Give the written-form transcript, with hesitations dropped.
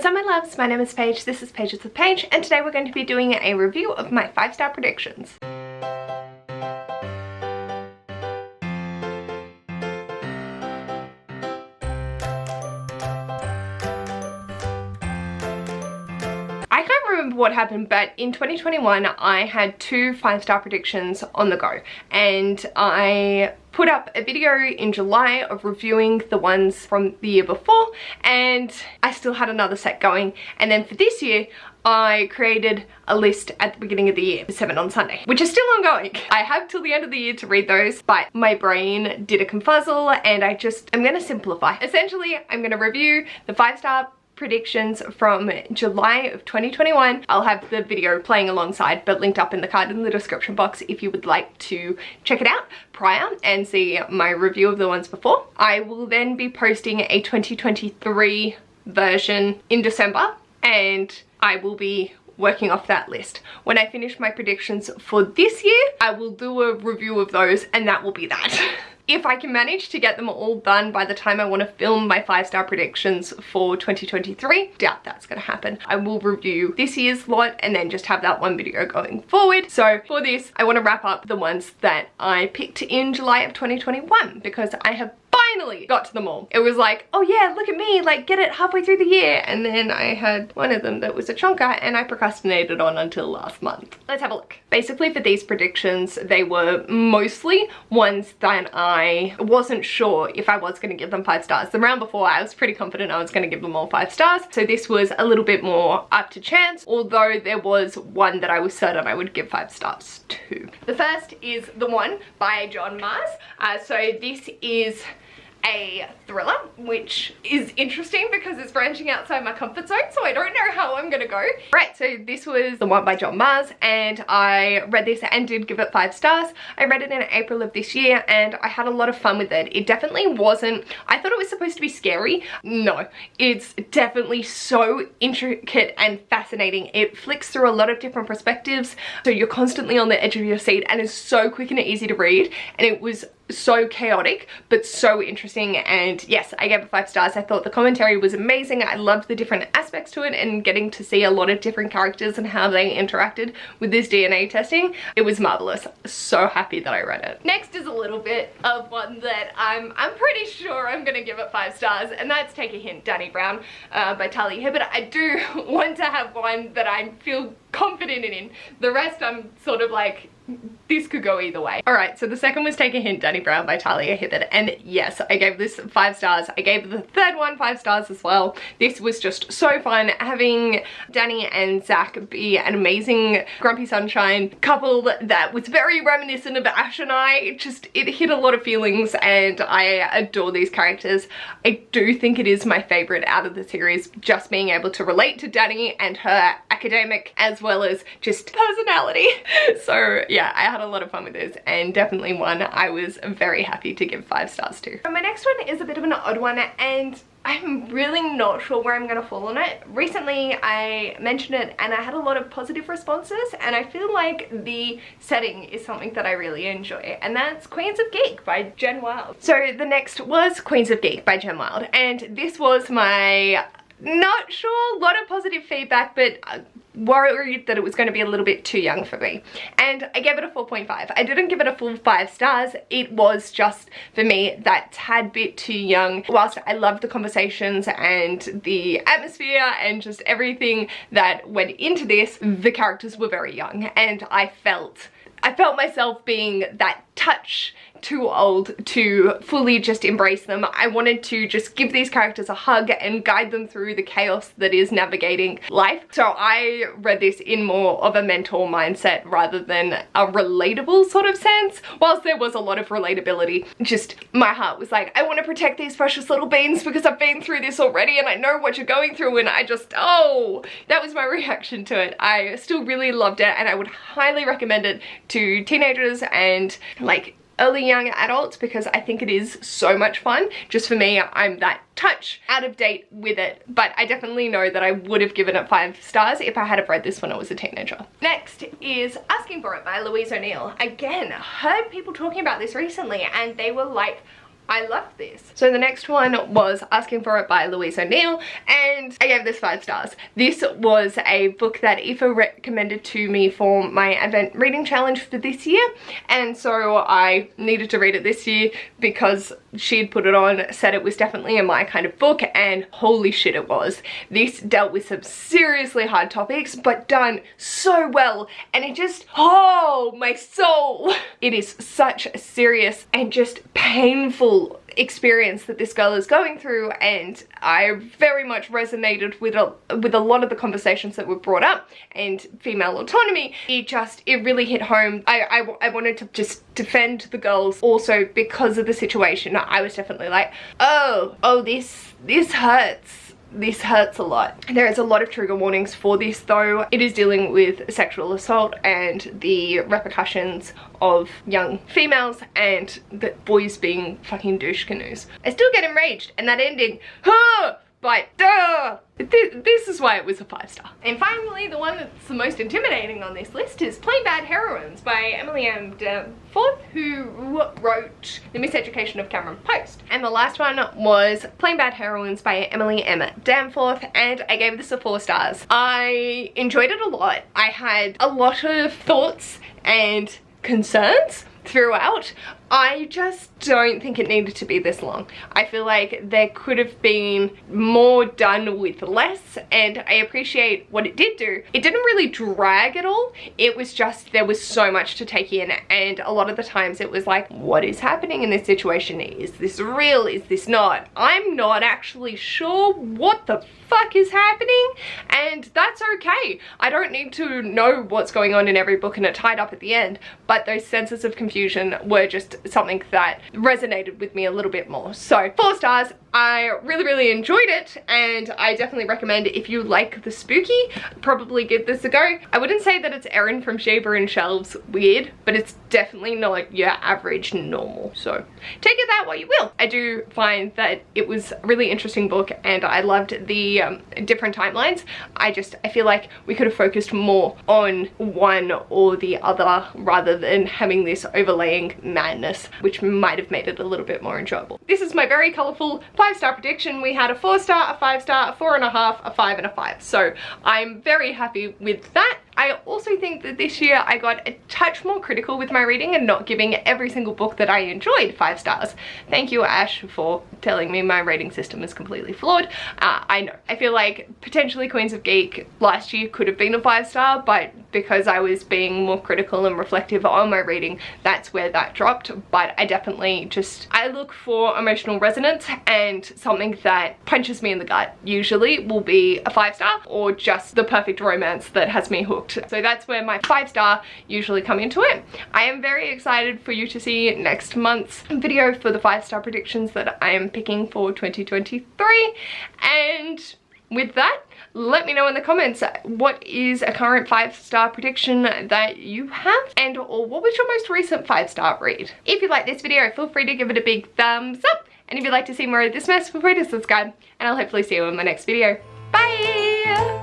What's up my loves, my name is Paige, this is Pages with Paige, and today we're going to be doing a review of my 5-star predictions. I can't remember what happened, but in 2021 I had 2 5-star predictions on the go, and I put up a video in July of reviewing the ones from the year before, and I still had another set going. And then for this year I created a list at the beginning of the year, 7 on Sunday, which is still ongoing. I have till the end of the year to read those, but my brain did a confuzzle and I'm gonna simplify. Essentially, I'm gonna review the 5-star predictions from July of 2021. I'll have the video playing alongside, but linked up in the card in the description box if you would like to check it out prior and see my review of the ones before. I will then be posting a 2023 version in December, and I will be working off that list. When I finish my predictions for this year, I will do a review of those, and that will be that. If I can manage to get them all done by the time I want to film my 5-star predictions for 2023, doubt that's going to happen. I will review this year's lot and then just have that one video going forward. So for this, I want to wrap up the ones that I picked in July of 2021 because I have finally got to them all. It was like, oh yeah, look at me, like get it halfway through the year. And then I had one of them that was a chonker and I procrastinated on until last month. Let's have a look. Basically for these predictions, they were mostly ones that I wasn't sure if I was going to give them 5 stars. The round before I was pretty confident I was going to give them all 5 stars. So this was a little bit more up to chance, although there was one that I was certain I would give 5 stars to. The first is The One by John Mars. So this is a thriller, which is interesting because it's branching outside my comfort zone, so I don't know how I'm gonna go. Right, so this was The One by John Mars, and I read this and did give it 5 stars. I read it in April of this year and I had a lot of fun with it. It definitely wasn't, I thought it was supposed to be scary. No, it's definitely so intricate and fascinating. It flicks through a lot of different perspectives, so you're constantly on the edge of your seat, and it's so quick and easy to read, and it was so chaotic but so interesting. And yes, I gave it 5 stars. I thought the commentary was amazing. I loved the different aspects to it and getting to see a lot of different characters and how they interacted with this DNA testing. It was marvelous. So happy that I read it. Next is a little bit of one that I'm pretty sure I'm gonna give it 5 stars, and that's Take a Hint, Dani Brown by Talia Hibbert. I do want to have one that I feel confident in. The rest I'm sort of like, this could go either way. Alright, so the second was Take a Hint, Dani Brown by Talia Hibbert, and yes, I gave this 5 stars. I gave the third one 5 stars as well. This was just so fun, having Dani and Zach be an amazing Grumpy Sunshine couple that was very reminiscent of Ash and I. It hit a lot of feelings, and I adore these characters. I do think it is my favorite out of the series, just being able to relate to Dani and her academic as well as just personality. So yeah, I had a lot of fun with this, and definitely one I was very happy to give 5 stars to. So my next one is a bit of an odd one, and I'm really not sure where I'm gonna fall on it. Recently I mentioned it and I had a lot of positive responses, and I feel like the setting is something that I really enjoy, and that's Queens of Geek by Jen Wilde. So the next was Queens of Geek by Jen Wilde, and this was my not sure, a lot of positive feedback, but worried that it was going to be a little bit too young for me, and I gave it a 4.5. I didn't give it a full 5 stars. It was just, for me, that tad bit too young. Whilst I loved the conversations and the atmosphere and just everything that went into this, the characters were very young, and I felt myself being that touch too old to fully just embrace them. I wanted to just give these characters a hug and guide them through the chaos that is navigating life. So I read this in more of a mentor mindset rather than a relatable sort of sense. Whilst there was a lot of relatability, just my heart was like, I want to protect these precious little beings because I've been through this already and I know what you're going through, and I just, oh, that was my reaction to it. I still really loved it, and I would highly recommend it to teenagers and like early young adults because I think it is so much fun. Just for me, I'm that touch out of date with it, but I definitely know that I would have given it 5 stars if I had have read this when I was a teenager. Next is Asking for It by Louise O'Neill. Again, heard people talking about this recently and they were like, I loved this. So the next one was Asking for It by Louise O'Neill, and I gave this 5 stars. This was a book that Aoife recommended to me for my Advent reading challenge for this year, and so I needed to read it this year because she'd put it on, said it was definitely in my kind of book, and holy shit it was. This dealt with some seriously hard topics, but done so well, and it just, oh my soul. It is such a serious and just painful experience that this girl is going through, and I very much resonated with a lot of the conversations that were brought up, and female autonomy. It really hit home. I wanted to just defend the girls also because of the situation. I was definitely like, oh this hurts. This hurts a lot. There is a lot of trigger warnings for this though. It is dealing with sexual assault and the repercussions of young females and the boys being fucking douche canoes. I still get enraged, and that ending, but this is why it was a 5 star. And finally, the one that's the most intimidating on this list is Plain Bad Heroines by Emily M. Danforth, who wrote The Miseducation of Cameron Post. And the last one was Plain Bad Heroines by Emily M. Danforth, and I gave this a 4 stars. I enjoyed it a lot. I had a lot of thoughts and concerns throughout. I just don't think it needed to be this long. I feel like there could have been more done with less, and I appreciate what it did do. It didn't really drag at all. It was just, there was so much to take in, and a lot of the times it was like, what is happening in this situation? Is this real? Is this not? I'm not actually sure what the fuck is happening, and that's okay. I don't need to know what's going on in every book and it tied up at the end, but those senses of confusion were just something that resonated with me a little bit more. So 4 stars. I really enjoyed it, and I definitely recommend it. If you like the spooky, probably give this a go. I wouldn't say that it's Erin from Sheba and Shelves weird, but it's definitely not your average normal, so take it that way you will. I do find that it was a really interesting book, and I loved the different timelines. I feel like we could have focused more on one or the other rather than having this overlaying madness, which might have made it a little bit more enjoyable. This is my very colourful 5-star prediction. We had a 4 star, a 5 star, a 4.5, a 5, and a 5. So I'm very happy with that. I also think that this year I got a touch more critical with my reading and not giving every single book that I enjoyed 5 stars. Thank you, Ash, for telling me my rating system is completely flawed. I know. I feel like potentially Queens of Geek last year could have been a 5 star, but because I was being more critical and reflective on my reading, that's where that dropped. But I definitely I look for emotional resonance, and something that punches me in the gut usually will be a 5 star or just the perfect romance that has me hooked. So that's where my 5 star usually come into it. I am very excited for you to see next month's video for the 5 star predictions that I am picking for 2023. And with that, let me know in the comments what is a current 5 star prediction that you have, and or what was your most recent 5 star read. If you like this video, feel free to give it a big thumbs up, and if you'd like to see more of this mess, feel free to subscribe, and I'll hopefully see you in my next video. Bye!